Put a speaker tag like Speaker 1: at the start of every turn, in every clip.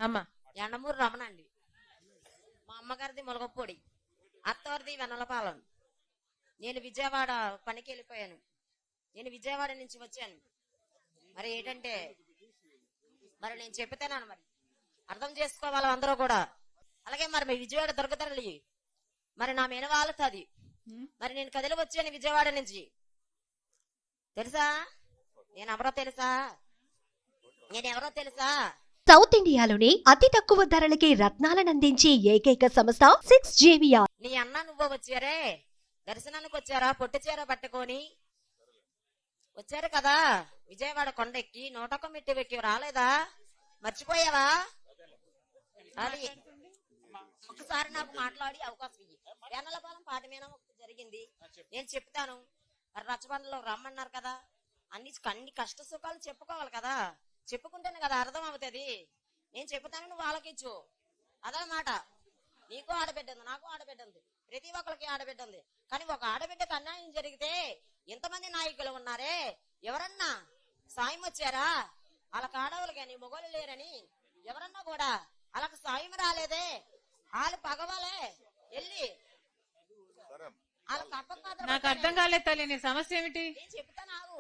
Speaker 1: అమ్మా
Speaker 2: ఎండమూరు రమణ అండి. మా అమ్మగారిది ములగపొడి, అత్తవారిది వెన్నలపాలెం. నేను విజయవాడ పనికి వెళ్ళిపోయాను. నేను విజయవాడ నుంచి వచ్చాను. మరి ఏంటంటే మరి నేను చెప్తాను, మరి అర్థం చేసుకోవాలి అందరూ కూడా. అలాగే మరి విజయవాడ దొరకతరలి మరి నా మీద వాలుతుంది. మరి నేను కదిలి వచ్చాను విజయవాడ నుంచి. తెలుసా నేనెవరో తెలుసా?
Speaker 3: సౌత్ ఇండియాలోని అతి తక్కువ ధరలకి రత్నాలనందించే ఏకైక సంస్థ 6JVR.
Speaker 2: నీ అన్న నువ్వు వచ్చారే, దర్శనానికి వచ్చారా? పొట్టు చీర పట్టుకొని వచ్చారు కదా విజయవాడ కొండెక్కి. 101 మెట్టు ఎక్కి రాలేదా? మర్చిపోయావా? అది ఒకసారి నాకు మాట్లాడి అవకాశం ఇయ్యి. వేనలపాలెం పాట మీద జరిగింది, నేను చెప్తాను. మరి రచ్చబండలో రమ్మన్నారు కదా, అన్ని కష్ట సుఖాలు చెప్పుకోవాలి కదా. చెప్పుకుంటేనే కదా అర్థం అవుతుంది. నేను చెప్తాను, నువ్వు ఆలకించు. అదనమాట. నీకు ఆడబిడ్డ ఉంది, నాకు ఆడబిడ్డ ఉంది, ప్రతి ఒక్కరికి ఆడబిడ్డ ఉంది. కానీ ఒక ఆడబిడ్డకు అన్యాయం జరిగితే ఎంతమంది నాయకులు ఉన్నారే, ఎవరన్నా సాయం వచ్చారా? వాళ్ళకి ఆడవాళ్ళు కానీ మొగోళ్ళు లేరని ఎవరన్నా కూడా వాళ్ళకి సాయం రాలేదే. వాళ్ళు పగవాలే వెళ్ళి వాళ్ళకి
Speaker 1: నాకు అర్థం కాలేదు తల్లి, నీ సమస్య ఏమిటి?
Speaker 2: నేను చెప్తా, నాకు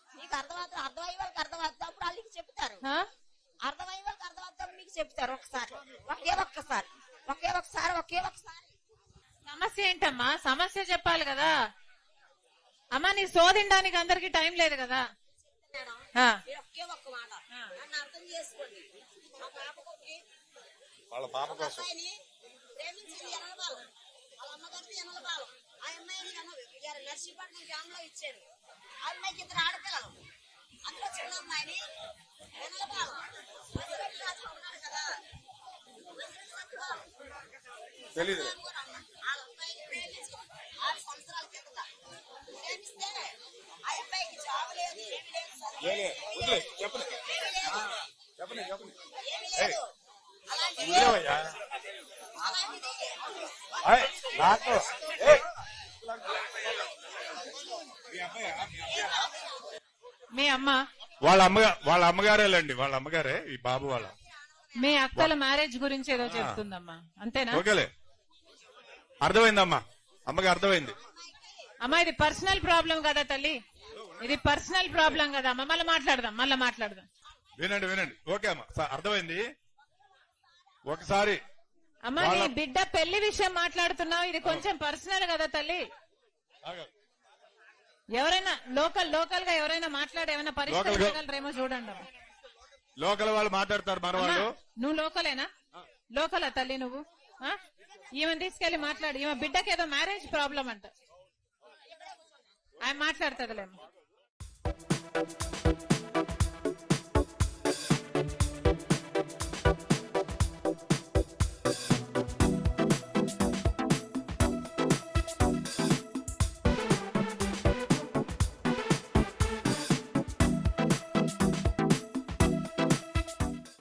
Speaker 2: నీకు అర్థమయ్యే వాళ్ళకి అర్థమవుతుంది, అప్పుడు వాళ్ళకి చెప్తారు. అర్థమయ్యే వాళ్ళకి అర్థమవుతాం, మీకు చెప్తారు. ఒకే ఒక్కసారి
Speaker 1: సమస్య ఏంటమ్మా? సమస్య చెప్పాలి కదా అమ్మా. నీ శోధించడానికి అందరికి టైం లేదు కదా.
Speaker 2: ఒకే ఒక్క మాట నన్ను అర్థం చేసుకోండి.
Speaker 4: వాళ్ళ పాప కోసం
Speaker 2: ప్రేమించింది ఎనలపాలెం, వాళ్ళ అమ్మగారిది ఎనలపాలెం. ఆ అమ్మాయిని నర్సీపట్నం గ్రామంలో ఇచ్చారు. ఆ అమ్మాయికి 2 ఆడపిల్లలు, అందులో చిన్న అమ్మాయిని ఎనలపాలెం ఉన్నారు కదా
Speaker 4: తెలీదు.
Speaker 2: ఆ అమ్మాయిని ప్రేమించి 6 సంవత్సరాల కిందట ప్రేమిస్తే ఆ అమ్మాయికి జాబ్ లేదు, ఏమి లేదు,
Speaker 4: చెప్పండి
Speaker 2: ఏమి లేదు. అలాంటిది
Speaker 1: మీ అమ్మ
Speaker 4: వాళ్ళ అమ్మగారేలండి, వాళ్ళ అమ్మగారే ఈ బాబు వాళ్ళ.
Speaker 1: మీ అక్కల మ్యారేజ్ గురించి ఏదో చెప్తుందమ్మా, అంతేనా?
Speaker 4: ఓకేలే, అర్థమైందమ్మా, అమ్మకి అర్థమైంది.
Speaker 1: అమ్మా ఇది పర్సనల్ ప్రాబ్లం కదా తల్లి, ఇది పర్సనల్ ప్రాబ్లం కదా. మళ్ళీ మాట్లాడదాం.
Speaker 4: వినండి. ఓకే అమ్మా, అర్థమైంది. ఒకసారి
Speaker 1: అమ్మా నీ బిడ్డ పెళ్లి విషయం మాట్లాడుతున్నావు, ఇది కొంచెం పర్సనల్ కదా తల్లి. ఎవరైనా లోకల్ గా ఎవరైనా మాట్లాడి ఏమైనా పరిష్కరించగలరేమో చూడండి.
Speaker 4: లోకల్ వాళ్ళు మాట్లాడతారు మన వాళ్ళు.
Speaker 1: నువ్వు లోకలేనా? లోకలా తల్లి నువ్వు? ఈమెను తీసుకెళ్లి మాట్లాడు. ఈమె బిడ్డకి ఏదో మ్యారేజ్ ప్రాబ్లం అంట, ఆయన మాట్లాడుతుందిలేమో.